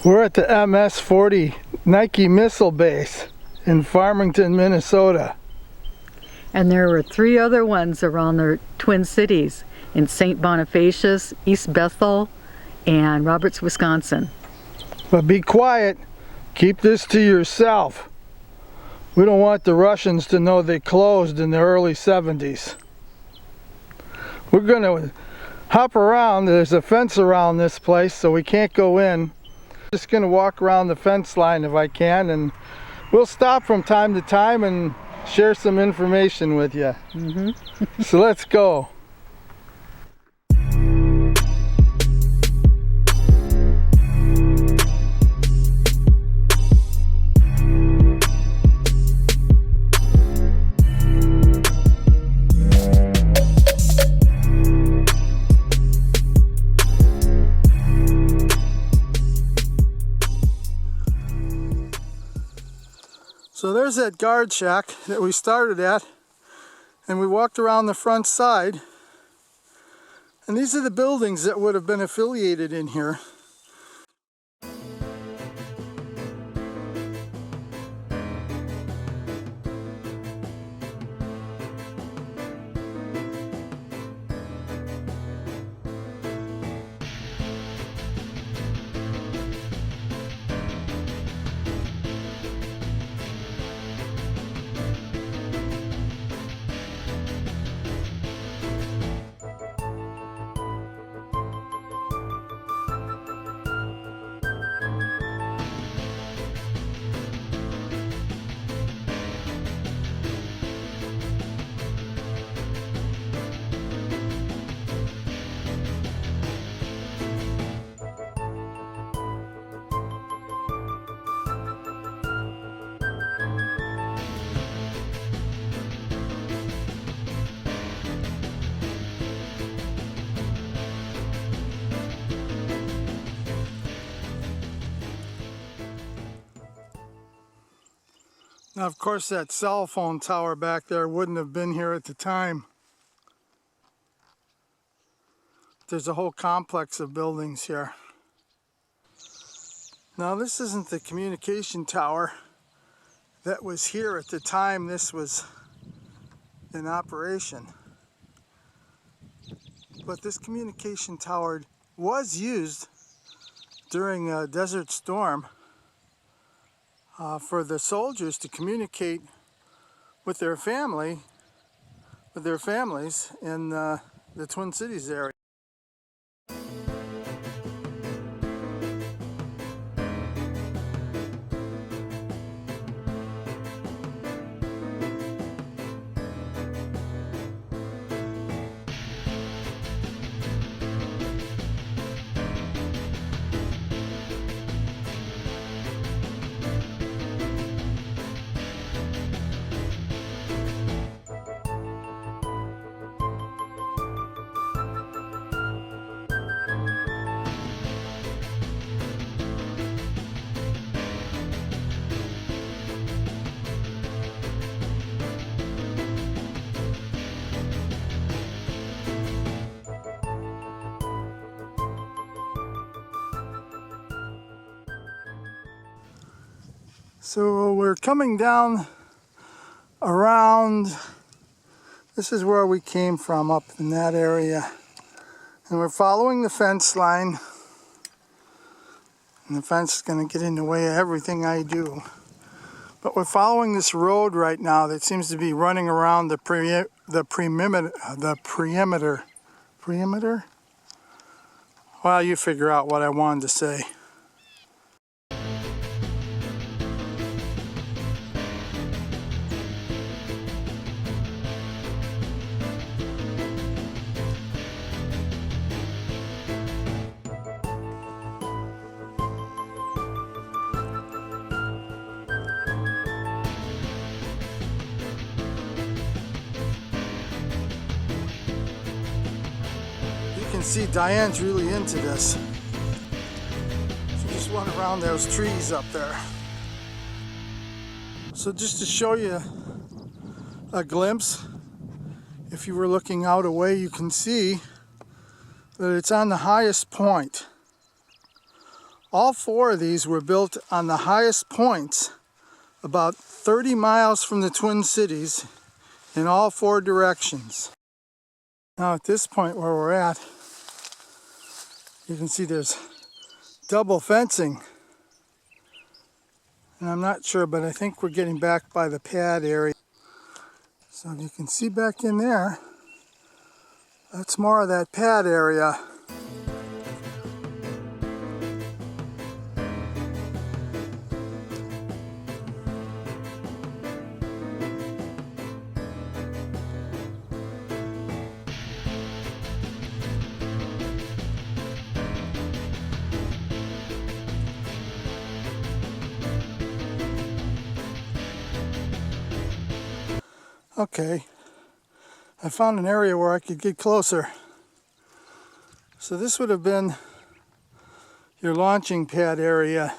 We're at the MS-40 Nike missile base in Farmington, Minnesota. And there were 3 other ones around the Twin Cities in St. Bonifacius, East Bethel, and Roberts, Wisconsin. But be quiet. Keep this to yourself. We don't want the Russians to know they closed in the early 70s. We're going to hop around. There's a fence around this place, so we can't go in. Just going to walk around the fence line if I can, and we'll stop from time to time and share some information with you. So let's go. So there's that guard shack that we started at, and we walked around the front side, and these are the buildings that would have been affiliated in here. Now, of course, that cell phone tower back there wouldn't have been here at the time. There's a whole complex of buildings here. Now, this isn't the communication tower that was here at the time this was in operation. But this communication tower was used during a desert storm for the soldiers to communicate with their families in the Twin Cities area. So we're coming down around, this is where we came from, up in that area. And we're following the fence line. And the fence is going to get in the way of everything I do. But we're following this road right now that seems to be running around the perimeter. Perimeter? Well, you figure out what I wanted to say. You can see Diane's really into this. She just went around those trees up there. So just to show you a glimpse, if you were looking out a way, you can see that it's on the highest point. All four of these were built on the highest points, about 30 miles from the Twin Cities, in all four directions. Now at this point where we're at, you can see there's double fencing. And I'm not sure, but I think we're getting back by the pad area. So if you can see back in there, that's more of that pad area. Okay, I found an area where I could get closer. So this would have been your launching pad area.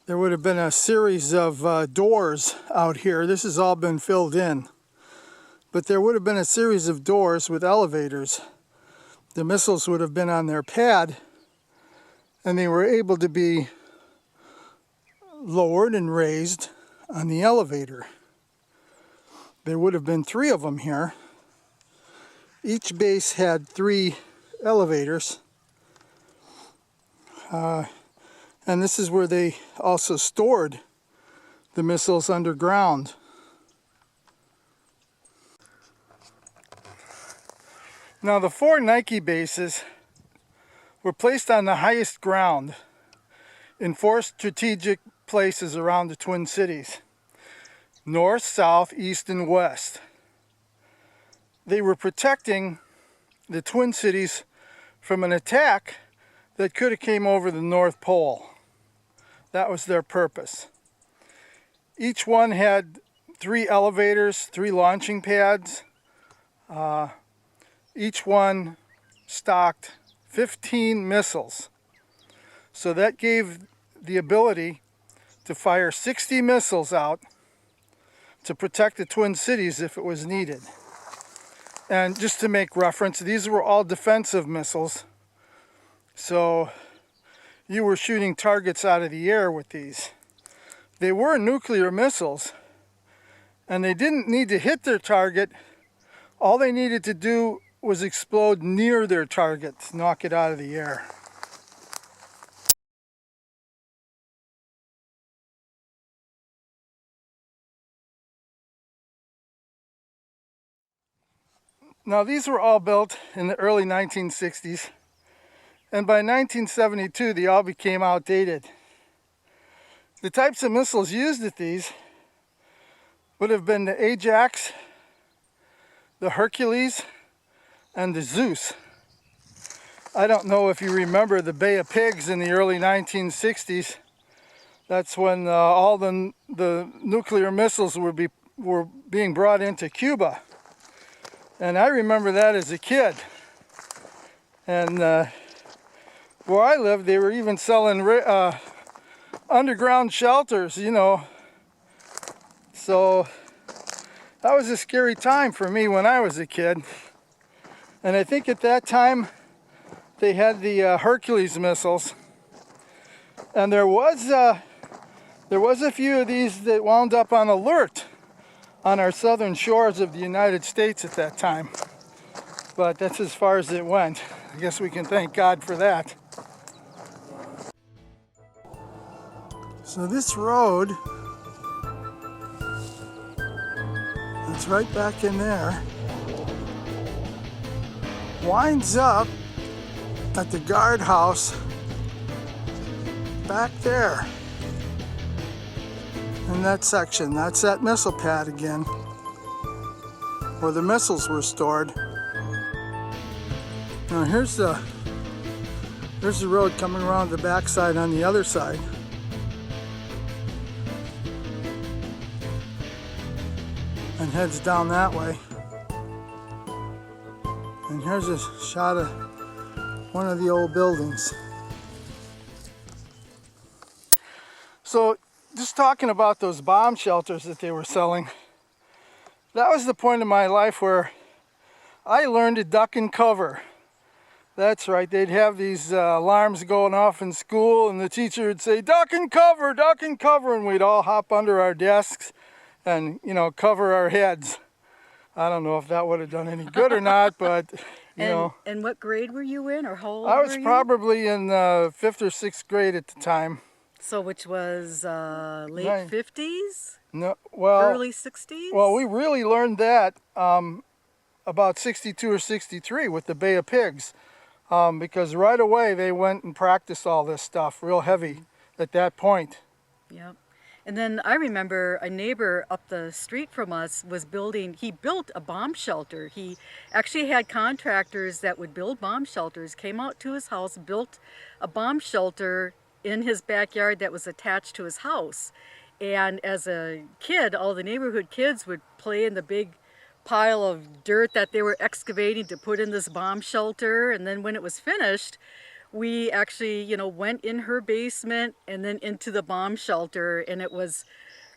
There would have been a series of doors out here. This has all been filled in. But there would have been a series of doors with elevators. The missiles would have been on their pad, and they were able to be lowered and raised on the elevator. There would have been 3 of them here. Each base had 3 elevators. And this is where they also stored the missiles underground. Now the 4 Nike bases were placed on the highest ground in 4 strategic places around the Twin Cities: north, south, east, and west. They were protecting the Twin Cities from an attack that could have came over the North Pole. That was their purpose. Each one had 3 elevators, 3 launching pads. Each one stocked 15 missiles. So that gave the ability to fire 60 missiles out to protect the Twin Cities if it was needed. And just to make reference, these were all defensive missiles. So you were shooting targets out of the air with these. They were nuclear missiles, and they didn't need to hit their target. All they needed to do was explode near their target, knock it out of the air. Now these were all built in the early 1960s, and by 1972 they all became outdated. The types of missiles used at these would have been the Ajax, the Hercules, and the Zeus. I don't know if you remember the Bay of Pigs in the early 1960s. That's when all the nuclear missiles were being brought into Cuba. And I remember that as a kid. And where I lived, they were even selling underground shelters, you know. So that was a scary time for me when I was a kid. And I think at that time they had the Hercules missiles. And there was a few of these that wound up on alert on our southern shores of the United States at that time. But that's as far as it went. I guess we can thank God for that. So this road, that's right back in there, winds up at the guardhouse back there. In that section, that's that missile pad again, where the missiles were stored. Now here's the road coming around the backside on the other side. And heads down that way. And here's a shot of one of the old buildings. So just talking about those bomb shelters that they were selling, that was the point in my life where I learned to duck and cover. That's right. They'd have these alarms going off in school, and the teacher would say, duck and cover, and we'd all hop under our desks and, you know, cover our heads. I don't know if that would have done any good or not, but, you know. And what grade were you in, or how old I was were you? probably in 5th or 6th grade at the time. So which was late Right. 50s? No, well, Early 60s? well, we really learned that about 62 or 63 with the Bay of Pigs, because right away they went and practiced all this stuff real heavy at that point. Yep. And then I remember a neighbor up the street from us was he built a bomb shelter. He actually had contractors that would build bomb shelters, came out to his house, built a bomb shelter in his backyard that was attached to his house. And as a kid, all the neighborhood kids would play in the big pile of dirt that they were excavating to put in this bomb shelter. And then when it was finished, we actually, you know, went in her basement and then into the bomb shelter, and it was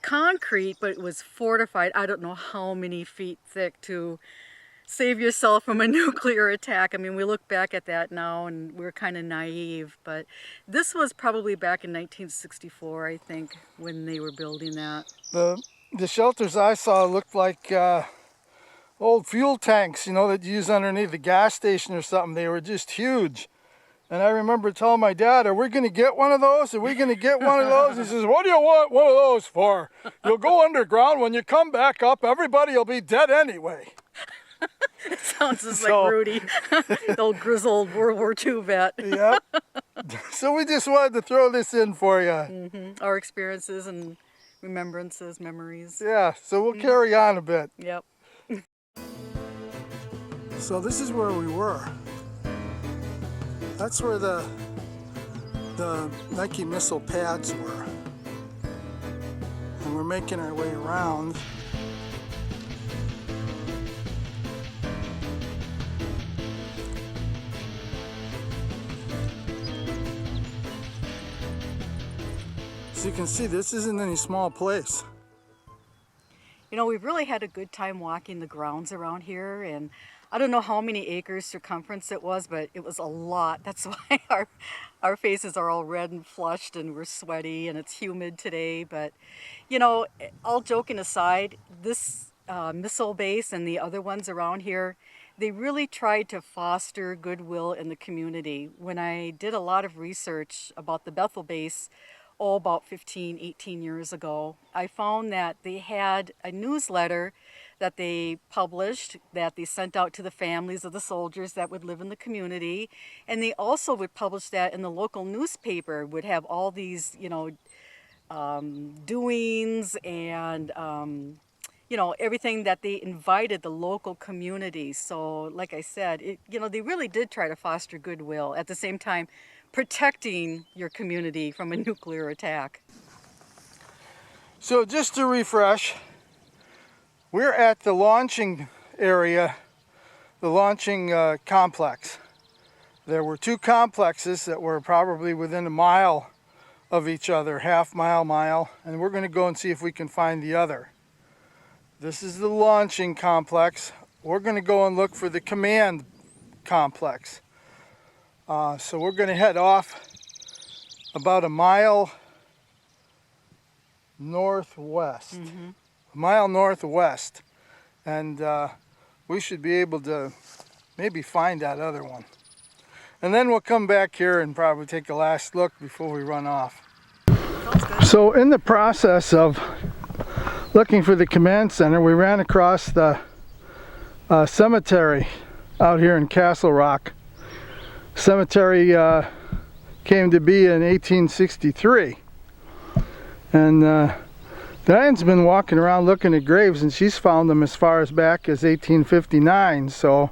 concrete, but it was fortified. I don't know how many feet thick to save yourself from a nuclear attack. I mean, we look back at that now and we're kind of naive, but this was probably back in 1964, I think, when they were building that. The shelters I saw looked like old fuel tanks, you know, that you use underneath the gas station or something. They were just huge. And I remember telling my dad, are we going to get one of those? Are we going to get one of those? He says, what do you want one of those for? You'll go underground. When you come back up, everybody will be dead anyway. It sounds just like Rudy, the old grizzled World War II vet. Yep. So we just wanted to throw this in for you. Mm-hmm. Our experiences and remembrances, memories. Yeah, so we'll carry on a bit. Yep. So this is where we were. That's where the Nike missile pads were. And we're making our way around. So you can see this isn't any small place. You know, we've really had a good time walking the grounds around here, and I don't know how many acres circumference it was, but it was a lot. That's why our faces are all red and flushed and we're sweaty and it's humid today. But, you know, all joking aside, this missile base and the other ones around here, they really tried to foster goodwill in the community. When I did a lot of research about the Bethel base, about 15, 18 years ago, I found that they had a newsletter that they published, that they sent out to the families of the soldiers that would live in the community. And they also would publish that in the local newspaper, would have all these, you know, doings and, you know, everything that they invited the local community. So like I said, you know, they really did try to foster goodwill, at the same time protecting your community from a nuclear attack. So just to refresh, we're at the launching area, the launching complex. There were two complexes that were probably within a mile of each other, half mile, and we're going to go and see if we can find the other. This is the launching complex. We're going to go and look for the command complex. So we're going to head off about a mile northwest. A mile northwest, and we should be able to maybe find that other one. And then we'll come back here and probably take a last look before we run off. So in the process of looking for the command center, we ran across the cemetery out here in Castle Rock. Cemetery came to be in 1863, and Diane's been walking around looking at graves, and she's found them as far as back as 1859, so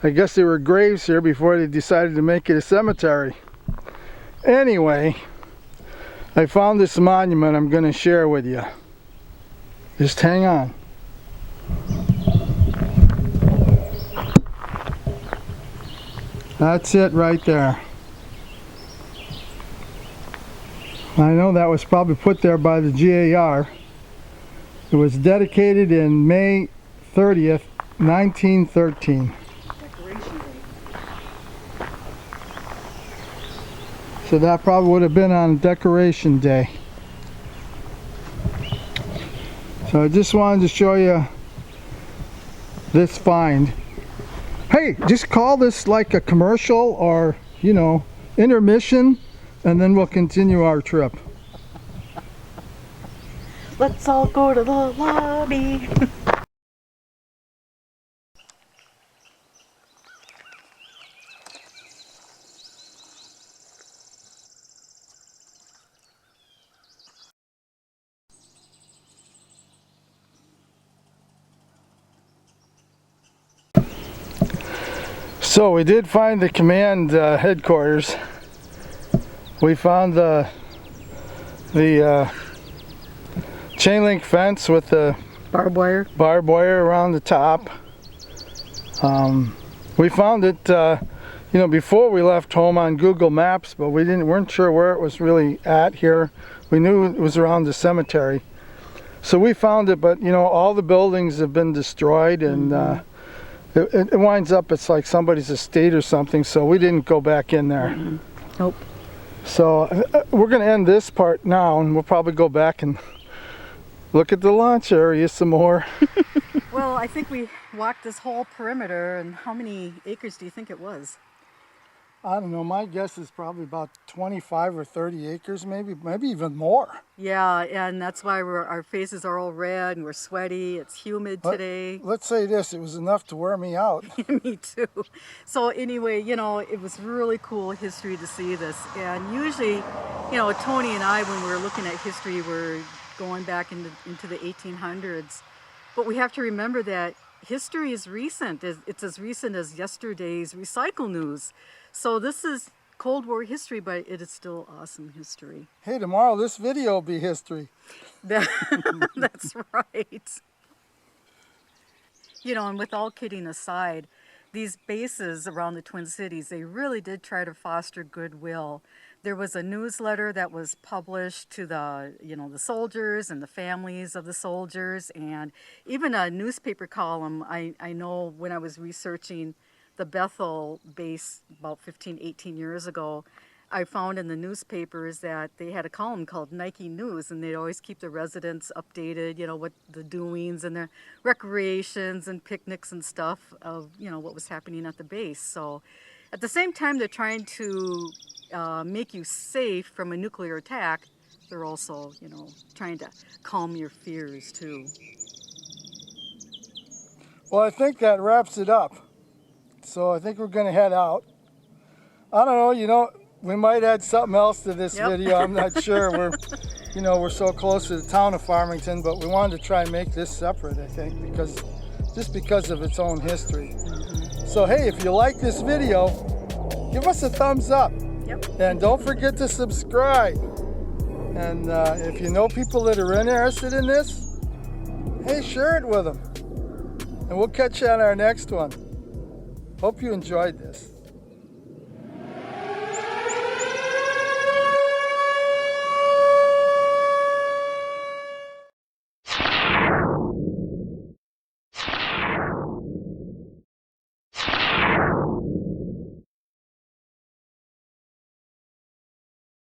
I guess there were graves here before they decided to make it a cemetery. Anyway, I found this monument I'm going to share with you. Just hang on. That's it right there. I know that was probably put there by the GAR. It was dedicated in May 30th, 1913. So that probably would have been on Decoration Day. So I just wanted to show you this find. Hey, just call this like a commercial or, you know, intermission, and then we'll continue our trip. Let's all go to the lobby. So we did find the command headquarters. We found the chain link fence with the Barbed wire around the top. We found it, you know, before we left home on Google Maps, but we weren't sure where it was really at here. We knew it was around the cemetery, so we found it. But you know, all the buildings have been destroyed, and it winds up it's like somebody's estate or something. So we didn't go back in there. Nope. So we're going to end this part now, and we'll probably go back and look at the launch area some more. Well, I think we walked this whole perimeter, and how many acres do you think it was? I don't know, my guess is probably about 25 or 30 acres, maybe even more. Yeah, and that's why our faces are all red and we're sweaty. It's humid today. Let's say this, it was enough to wear me out. Me too. So anyway, you know, it was really cool history to see this. And usually, you know, Tony and I, when we're looking at history, we're going back into the 1800s. But we have to remember that history is recent. It's as recent as yesterday's recycle news. So this is Cold War history, but it is still awesome history. Hey, tomorrow this video will be history. That's right. You know, and with all kidding aside, these bases around the Twin Cities, they really did try to foster goodwill. There was a newsletter that was published to the, you know, the soldiers and the families of the soldiers, and even a newspaper column. I know when I was researching the Bethel base about 15, 18 years ago, I found in the newspapers that they had a column called Nike News, and they'd always keep the residents updated, you know, what the doings and their recreations and picnics and stuff of, you know, what was happening at the base. So at the same time they're trying to make you safe from a nuclear attack, they're also, you know, trying to calm your fears too. Well, I think that wraps it up. So I think we're going to head out. I don't know, you know, we might add something else to this video. I'm not sure. We're so close to the town of Farmington, but we wanted to try and make this separate, I think, because of its own history. So hey, if you like this video, give us a thumbs up. Yep. And don't forget to subscribe. And if you know people that are interested in this, hey, share it with them. And we'll catch you on our next one. Hope you enjoyed this.